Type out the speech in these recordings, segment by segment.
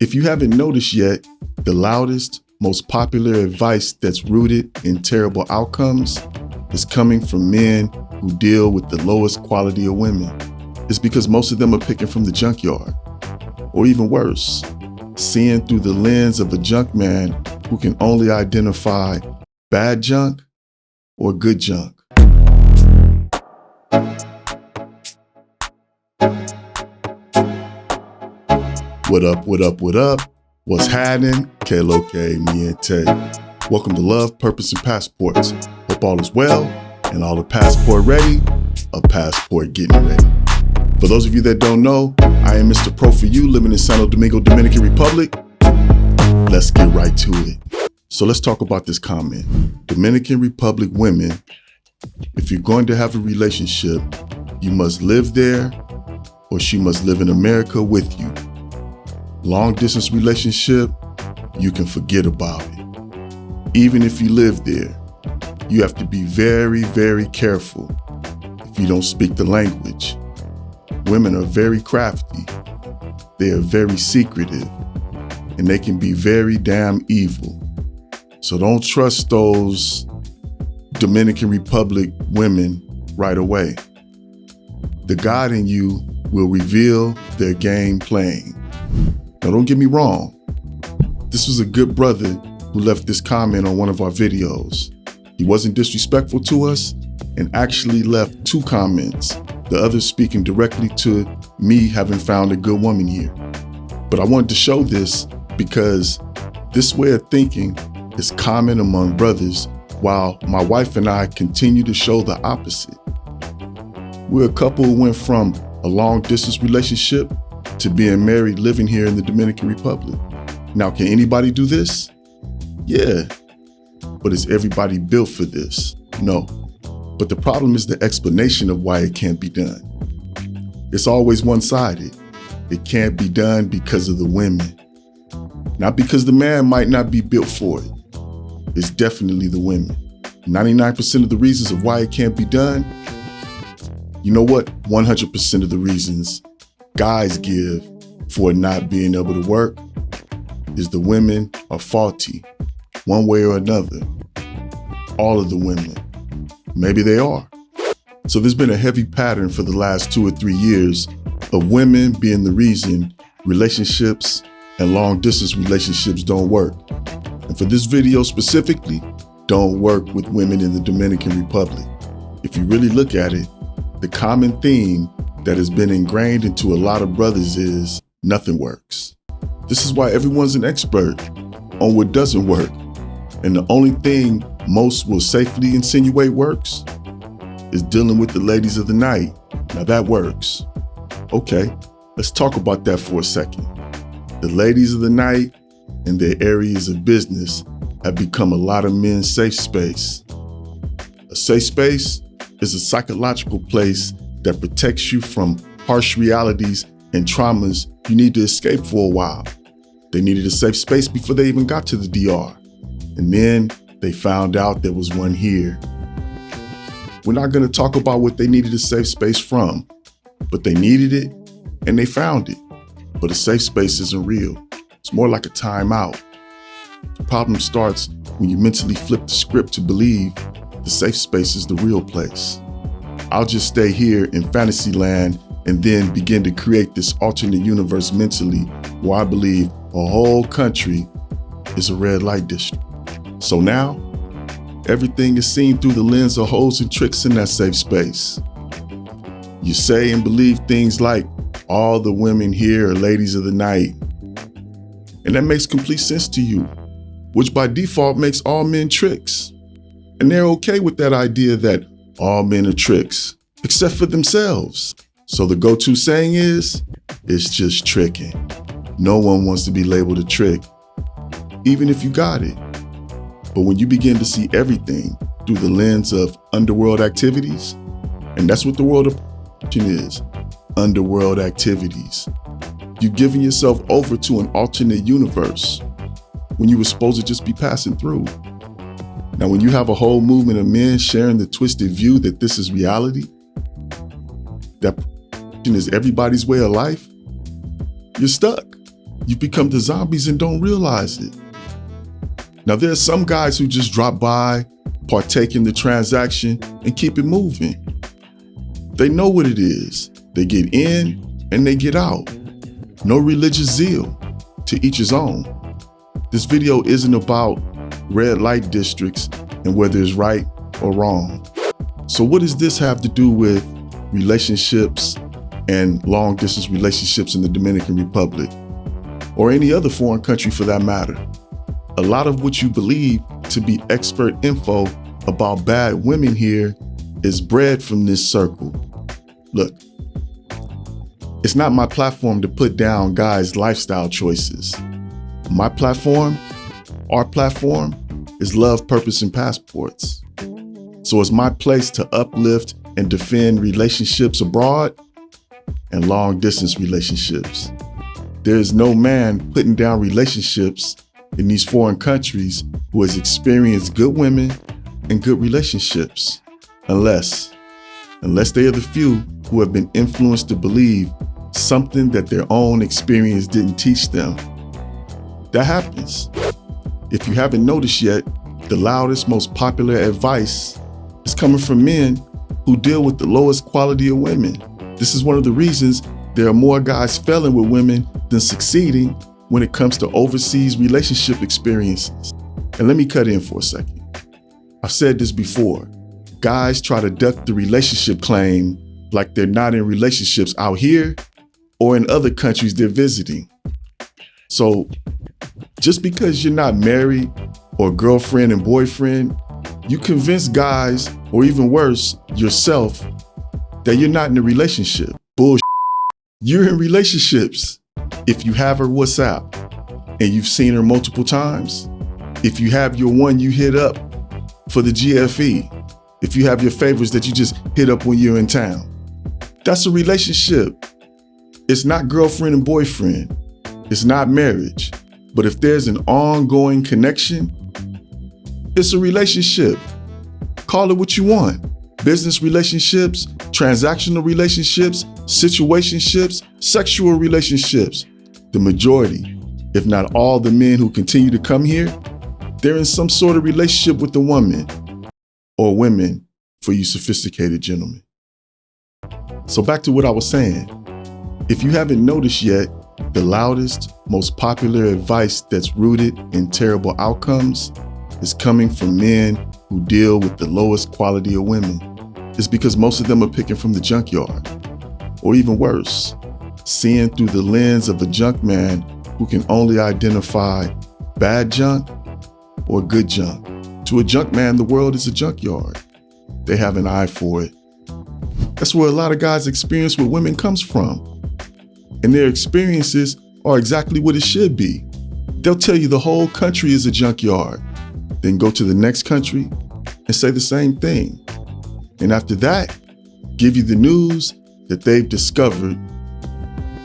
If you haven't noticed yet, the loudest, most popular advice that's rooted in terrible outcomes is coming from men who deal with the lowest quality of women. It's because most of them are picking from the junkyard, or even worse, seeing through the lens of a junk man who can only identify bad junk or good junk. What up, what up, what up? What's happening? Que lo que miente. Welcome to Love, Purpose, and Passports. Hope all is well and all the passport ready, a passport getting ready. For those of you that don't know, I am Mr. Pro for You living in Santo Domingo, Dominican Republic. Let's get right to it. So let's talk about this comment. Dominican Republic women, if you're going to have a relationship, you must live there or she must live in America with you. Long distance relationship, you can forget about it. Even if you live there, you have to be very, very careful if you don't speak the language. Women are very crafty, they are very secretive, and they can be very damn evil. So don't trust those Dominican Republic women right away. The God in you will reveal their game playing. Now, don't get me wrong. This was a good brother who left this comment on one of our videos. He wasn't disrespectful to us and actually left 2 comments, the other speaking directly to me having found a good woman here. But I wanted to show this because this way of thinking is common among brothers, while my wife and I continue to show the opposite. We're a couple who went from a long distance relationship to being married, living here in the Dominican Republic. Now, can anybody do this? Yeah, but is everybody built for this? No. But the problem is the explanation of why it can't be done. It's always one-sided. It can't be done because of the women. Not because the man might not be built for it. It's definitely the women. 99% of the reasons of why it can't be done, you know what? 100% of the reasons guys give for not being able to work is the women are faulty, one way or another. All of the women. Maybe they are. So there's been a heavy pattern for the last 2 or 3 years of women being the reason relationships and long distance relationships don't work. And for this video specifically, don't work with women in the Dominican Republic. If you really look at it, the common theme that has been ingrained into a lot of brothers is nothing works. This is why everyone's an expert on what doesn't work. And the only thing most will safely insinuate works is dealing with the ladies of the night. Now that works. Okay, let's talk about that for a second. The ladies of the night and their areas of business have become a lot of men's safe space. A safe space is a psychological place that protects you from harsh realities and traumas you need to escape for a while. They needed a safe space before they even got to the DR. And then they found out there was one here. We're not going to talk about what they needed a safe space from, but they needed it and they found it. But a safe space isn't real. It's more like a timeout. The problem starts when you mentally flip the script to believe the safe space is the real place. I'll just stay here in fantasy land and then begin to create this alternate universe mentally where I believe a whole country is a red light district. So now, everything is seen through the lens of hoes and tricks in that safe space. You say and believe things like, all the women here are ladies of the night. And that makes complete sense to you, which by default makes all men tricks. And they're okay with that idea that all men are tricks, except for themselves. So the go-to saying is, it's just tricking. No one wants to be labeled a trick, even if you got it. But when you begin to see everything through the lens of underworld activities, and that's what the world of is, underworld activities, you're giving yourself over to an alternate universe when you were supposed to just be passing through. Now, when you have a whole movement of men sharing the twisted view that this is reality, that is everybody's way of life, you're stuck. You've become the zombies and don't realize it. Now, there are some guys who just drop by, partake in the transaction, and keep it moving. They know what it is. They get in and they get out. No religious zeal, to each his own. This video isn't about red light districts and whether it's right or wrong. So what does this have to do with relationships and long distance relationships in the Dominican Republic, or any other foreign country for that matter? A lot of what you believe to be expert info about bad women here is bred from this circle. Look, it's not my platform to put down guys' lifestyle choices. My platform, our platform, is love, purpose, and passports. So it's my place to uplift and defend relationships abroad and long distance relationships. There is no man putting down relationships in these foreign countries who has experienced good women and good relationships, unless they are the few who have been influenced to believe something that their own experience didn't teach them. That happens. If you haven't noticed yet, the loudest, most popular advice is coming from men who deal with the lowest quality of women. This is one of the reasons there are more guys failing with women than succeeding when it comes to overseas relationship experiences. And let me cut in for a second. I've said this before. Guys try to duck the relationship claim like they're not in relationships out here or in other countries they're visiting. So just because you're not married or girlfriend and boyfriend, you convince guys, or even worse, yourself, that you're not in a relationship. Bullshit. You're in relationships. If you have her WhatsApp and you've seen her multiple times, if you have your one you hit up for the GFE, if you have your favorites that you just hit up when you're in town, that's a relationship. It's not girlfriend and boyfriend. It's not marriage. But if there's an ongoing connection, it's a relationship. Call it what you want. Business relationships, transactional relationships, situationships, sexual relationships. The majority, if not all the men who continue to come here, they're in some sort of relationship with the woman, or women for you sophisticated gentlemen. So back to what I was saying. If you haven't noticed yet, the loudest, most popular advice that's rooted in terrible outcomes is coming from men who deal with the lowest quality of women. It's because most of them are picking from the junkyard, or even worse, seeing through the lens of a junk man who can only identify bad junk or good junk. To a junk man, the world is a junkyard. They have an eye for it. That's where a lot of guys' experience with women comes from. And their experiences are exactly what it should be. They'll tell you the whole country is a junkyard, then go to the next country and say the same thing. And after that, give you the news that they've discovered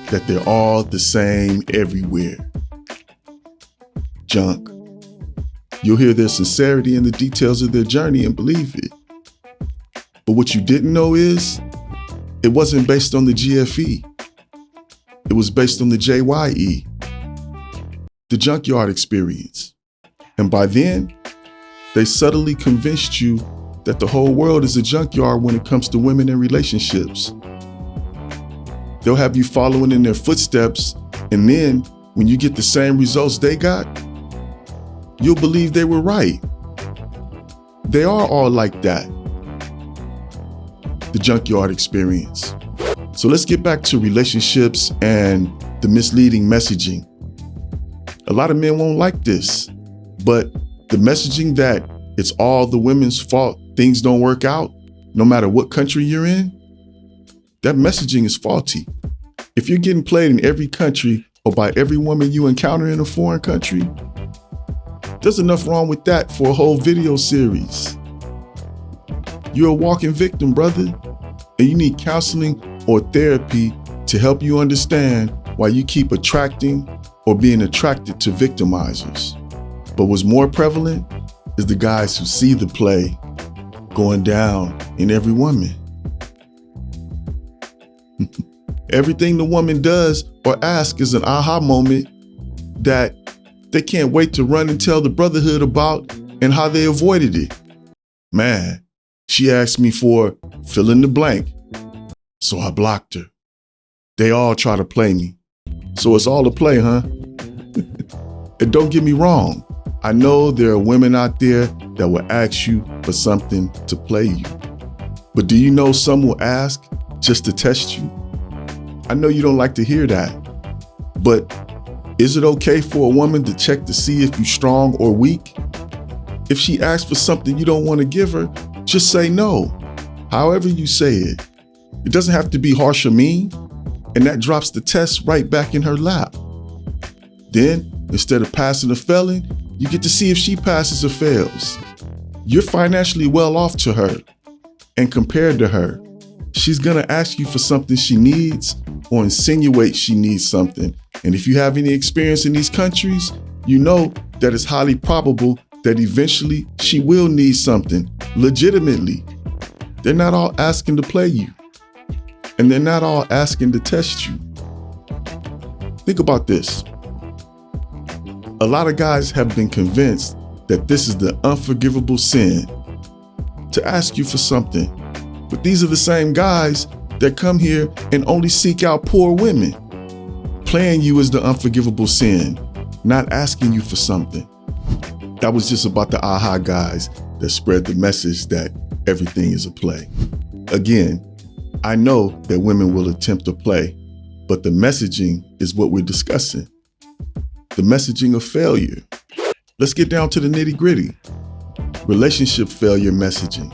that they're all the same everywhere. Junk. You'll hear their sincerity in the details of their journey and believe it. But what you didn't know is, it wasn't based on the GFE. It was based on the JYE, the Junkyard Experience. And by then, they subtly convinced you that the whole world is a junkyard when it comes to women and relationships. They'll have you following in their footsteps, and then when you get the same results they got, you'll believe they were right. They are all like that. The Junkyard Experience. So let's get back to relationships and the misleading messaging. A lot of men won't like this, but the messaging that it's all the women's fault, things don't work out, no matter what country you're in, that messaging is faulty. If you're getting played in every country or by every woman you encounter in a foreign country, there's enough wrong with that for a whole video series. You're a walking victim, brother, and you need counseling or therapy to help you understand why you keep attracting or being attracted to victimizers. But what's more prevalent is the guys who see the play going down in every woman. Everything the woman does or asks is an aha moment that they can't wait to run and tell the brotherhood about and how they avoided it. Man, she asked me for fill in the blank, so I blocked her. They all try to play me. So it's all a play, huh? And don't get me wrong. I know there are women out there that will ask you for something to play you. But do you know some will ask just to test you? I know you don't like to hear that. But is it okay for a woman to check to see if you're strong or weak? If she asks for something you don't want to give her, just say no. However you say it. It doesn't have to be harsh or mean. And that drops the test right back in her lap. Then, instead of passing or failing, you get to see if she passes or fails. You're financially well off to her. And compared to her, she's gonna ask you for something she needs or insinuate she needs something. And if you have any experience in these countries, you know that it's highly probable that eventually she will need something, legitimately. They're not all asking to play you. And they're not all asking to test you. Think about this. A lot of guys have been convinced that this is the unforgivable sin to ask you for something. But these are the same guys that come here and only seek out poor women. Playing you is the unforgivable sin, not asking you for something. That was just about the aha guys that spread the message that everything is a play. Again, I know that women will attempt to play, but the messaging is what we're discussing. The messaging of failure. Let's get down to the nitty-gritty. Relationship failure messaging.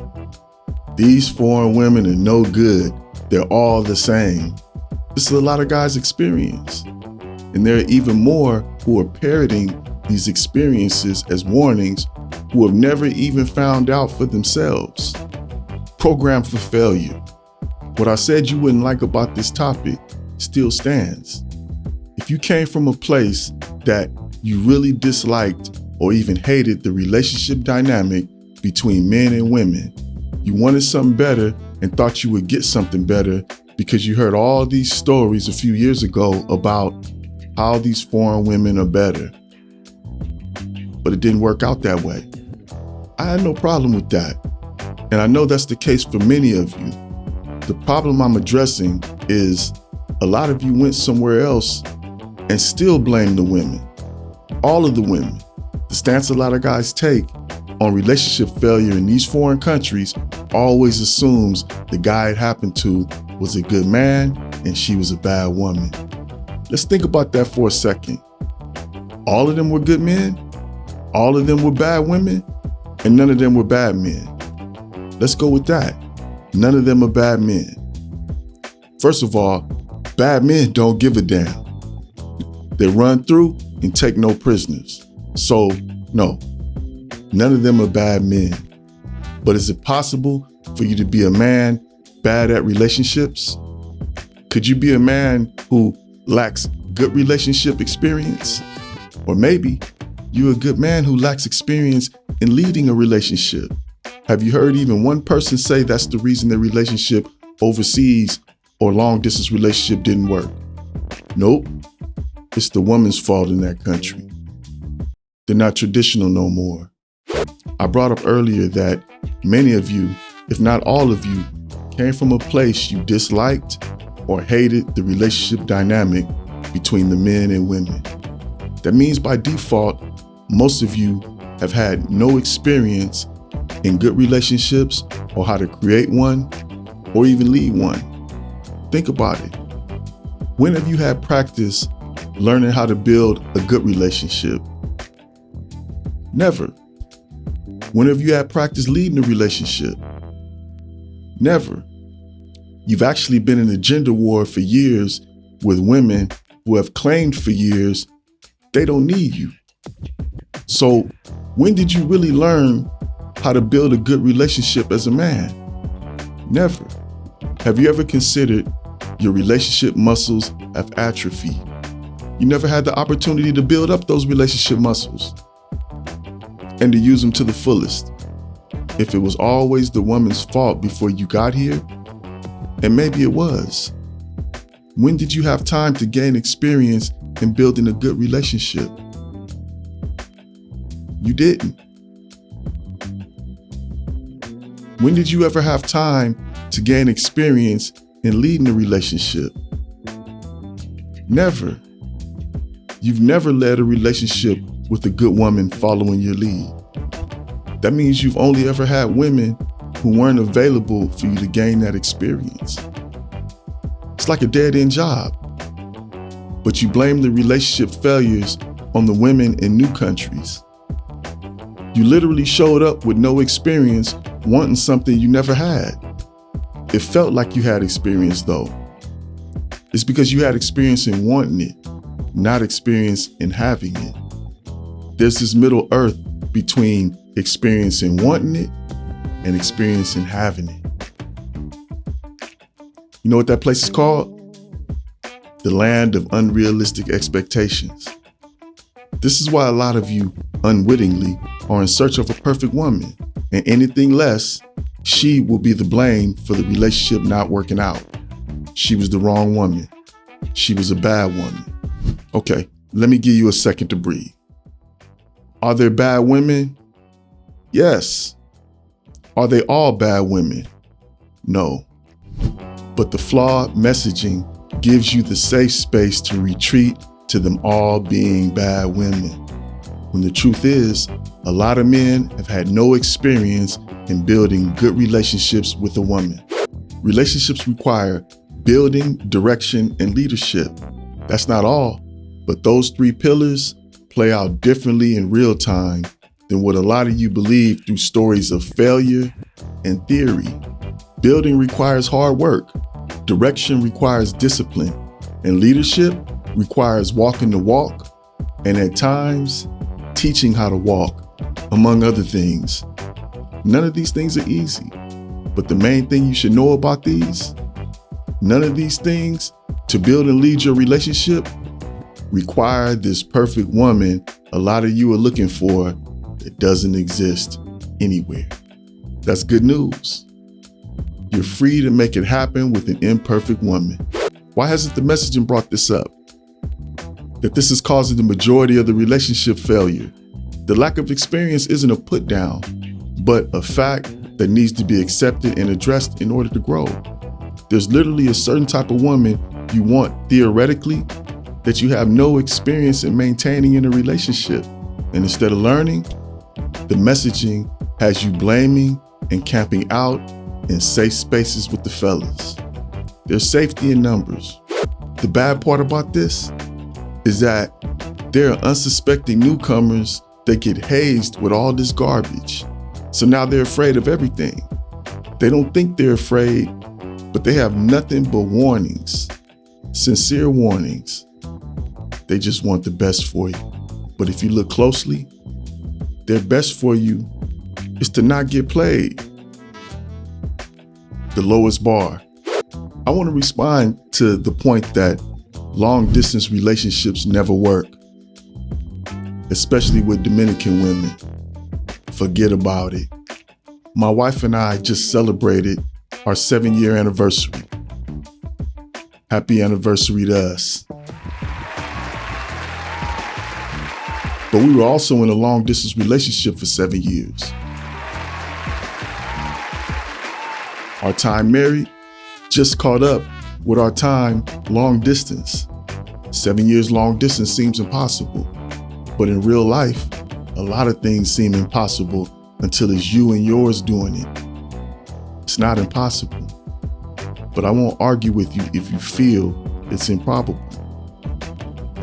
These foreign women are no good. They're all the same. This is a lot of guys' experience. And there are even more who are parroting these experiences as warnings who have never even found out for themselves. Programmed for failure. What I said you wouldn't like about this topic still stands. If you came from a place that you really disliked or even hated the relationship dynamic between men and women, you wanted something better and thought you would get something better because you heard all these stories a few years ago about how these foreign women are better. But it didn't work out that way. I had no problem with that. And I know that's the case for many of you. The problem I'm addressing is a lot of you went somewhere else and still blame the women. All of the women. The stance a lot of guys take on relationship failure in these foreign countries always assumes the guy it happened to was a good man and she was a bad woman. Let's think about that for a second. All of them were good men, all of them were bad women, and none of them were bad men. Let's go with that. None of them are bad men. First of all, bad men don't give a damn. They run through and take no prisoners. So, no, none of them are bad men. But is it possible for you to be a man bad at relationships? Could you be a man who lacks good relationship experience? Or maybe you're a good man who lacks experience in leading a relationship. Have you heard even one person say that's the reason their relationship overseas or long distance relationship didn't work? Nope. It's the woman's fault in that country. They're not traditional no more. I brought up earlier that many of you, if not all of you, came from a place you disliked or hated the relationship dynamic between the men and women. That means by default, most of you have had no experience in good relationships or how to create one or even lead one. Think about it. When have you had practice learning how to build a good relationship? Never. When have you had practice leading a relationship? Never. You've actually been in a gender war for years with women who have claimed for years they don't need you. So when did you really learn how to build a good relationship as a man? Never. Have you ever considered your relationship muscles have atrophied? You never had the opportunity to build up those relationship muscles and to use them to the fullest. If it was always the woman's fault before you got here, and maybe it was, when did you have time to gain experience in building a good relationship. You didn't. When did you ever have time to gain experience in leading a relationship? Never. You've never led a relationship with a good woman following your lead. That means you've only ever had women who weren't available for you to gain that experience. It's like a dead-end job. But you blame the relationship failures on the women in new countries. You literally showed up with no experience, wanting something you never had. It felt like you had experience though. It's because you had experience in wanting it, not experience in having it. There's this middle earth between experience in wanting it and experience in having it. You know what that place is called? The land of unrealistic expectations. This is why a lot of you unwittingly are in search of a perfect woman, and anything less, she will be the blame for the relationship not working out. She was the wrong woman. She was a bad woman. Okay, let me give you a second to breathe. Are there bad women? Yes. Are they all bad women? No. But the flawed messaging gives you the safe space to retreat to them all being bad women. When the truth is, a lot of men have had no experience in building good relationships with a woman. Relationships require building, direction, and leadership. That's not all, but those three pillars play out differently in real time than what a lot of you believe through stories of failure and theory. Building requires hard work, direction requires discipline, and leadership requires walking the walk, and at times, teaching how to walk, among other things. None of these things are easy, but the main thing you should know about these, none of these things to build and lead your relationship require this perfect woman a lot of you are looking for that doesn't exist anywhere. That's good news. You're free to make it happen with an imperfect woman. Why hasn't the messaging brought this up? That this is causing the majority of the relationship failure. The lack of experience isn't a put down, but a fact that needs to be accepted and addressed in order to grow. There's literally a certain type of woman you want theoretically that you have no experience in maintaining in a relationship. And instead of learning, the messaging has you blaming and camping out in safe spaces with the fellas. There's safety in numbers. The bad part about this is that there are unsuspecting newcomers that get hazed with all this garbage. So now they're afraid of everything. They don't think they're afraid, but they have nothing but warnings, sincere warnings. They just want the best for you. But if you look closely, their best for you is to not get played. The lowest bar. I want to respond to the point that long distance relationships never work, especially with Dominican women. Forget about it. My wife and I just celebrated our 7-year anniversary. Happy anniversary to us. But we were also in a long distance relationship for 7 years. Our time married just caught up with our time long distance. 7 years long distance seems impossible, but in real life, a lot of things seem impossible until it's you and yours doing it. It's not impossible, but I won't argue with you if you feel it's improbable.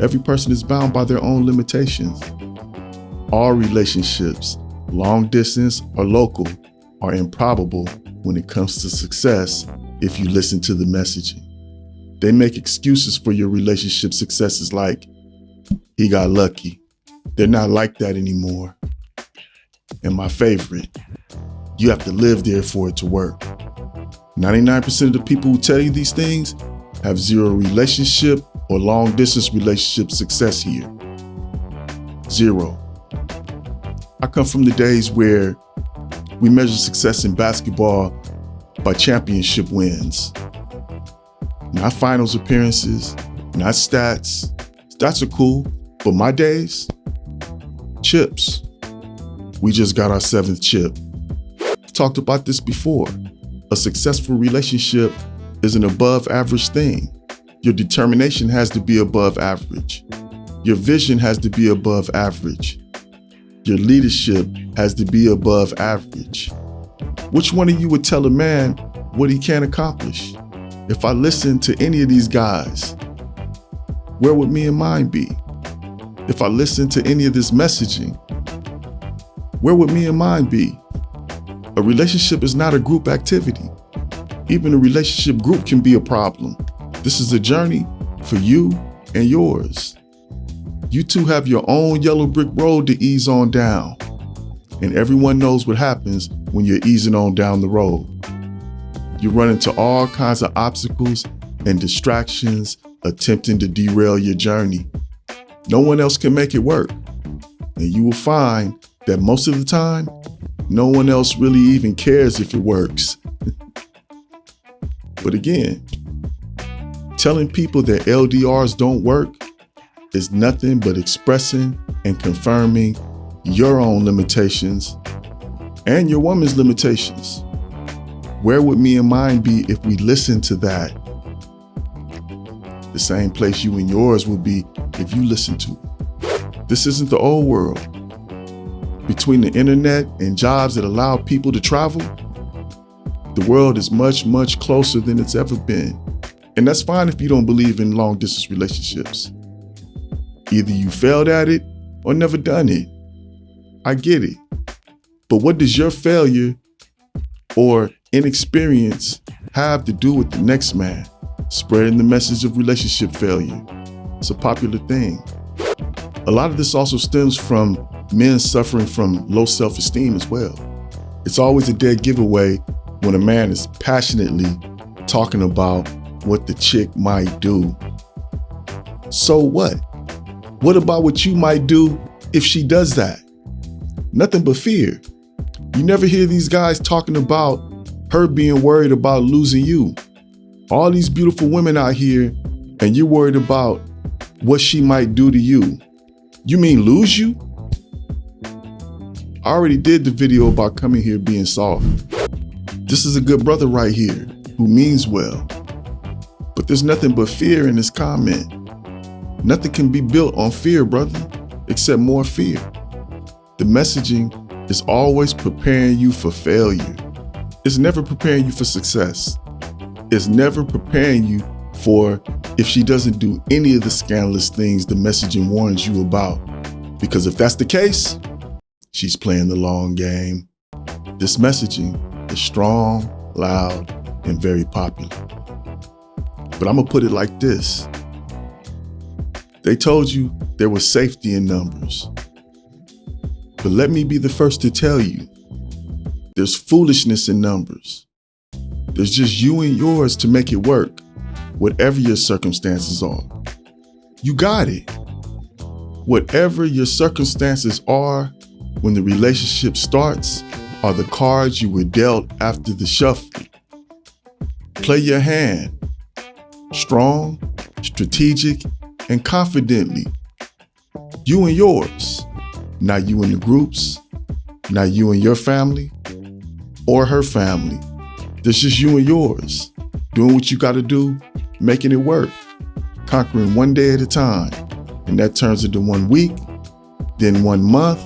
Every person is bound by their own limitations. All relationships, long distance or local, are improbable when it comes to success if you listen to the messaging. They make excuses for your relationship successes like, he got lucky. They're not like that anymore. And my favorite, you have to live there for it to work. 99% of the people who tell you these things have zero relationship or long distance relationship success here. Zero. I come from the days where we measure success in basketball by championship wins. Not finals appearances, not stats. It's That's a cool, but my days, chips. We just got our 7th chip. I've talked about this before. A successful relationship is an above average thing. Your determination has to be above average. Your vision has to be above average. Your leadership has to be above average. Which one of you would tell a man what he can't accomplish? If I listened to any of these guys, where would me and mine be? If I listened to any of this messaging, where would me and mine be? A relationship is not a group activity. Even a relationship group can be a problem. This is a journey for you and yours. You two have your own yellow brick road to ease on down. And everyone knows what happens when you're easing on down the road. You run into all kinds of obstacles and distractions attempting to derail your journey. No one else can make it work. And you will find that most of the time, no one else really even cares if it works. But again, telling people that LDRs don't work is nothing but expressing and confirming your own limitations and your woman's limitations. Where would me and mine be if we listened to that? The same place you and yours would be if you listened to it. This isn't the old world. Between the internet and jobs that allow people to travel, the world is much, much closer than it's ever been. And that's fine if you don't believe in long distance relationships. Either you failed at it or never done it. I get it. But what does your failure or inexperience have to do with the next man spreading the message of relationship failure? It's a popular thing. A lot of this also stems from men suffering from low self-esteem as well. It's always a dead giveaway when a man is passionately talking about what the chick might do. So what? What about what you might do if she does that? Nothing but fear. You never hear these guys talking about her being worried about losing you. All these beautiful women out here, and you're worried about what she might do to you. You mean lose you? I already did the video about coming here being soft. This is a good brother right here who means well. But there's nothing but fear in his comment. Nothing can be built on fear, brother, except more fear. The messaging is always preparing you for failure. It's never preparing you for success. It's never preparing you for if she doesn't do any of the scandalous things the messaging warns you about. Because if that's the case, she's playing the long game. This messaging is strong, loud, and very popular. But I'm gonna put it like this. They told you there was safety in numbers. But let me be the first to tell you, there's foolishness in numbers. There's just you and yours to make it work, whatever your circumstances are. You got it. Whatever your circumstances are when the relationship starts are the cards you were dealt after the shuffle. Play your hand. Strong, strategic, and confidently. You and yours. Not you and the groups, not you and your family, or her family. There's just you and yours, doing what you gotta do, making it work, conquering one day at a time. And that turns into 1 week, then 1 month,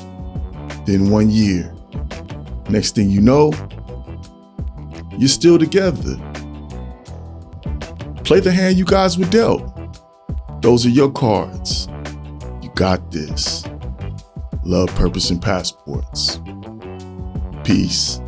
then 1 year. Next thing you know, you're still together. Play the hand you guys were dealt. Those are your cards. You got this. Love, purpose, and passports. Peace.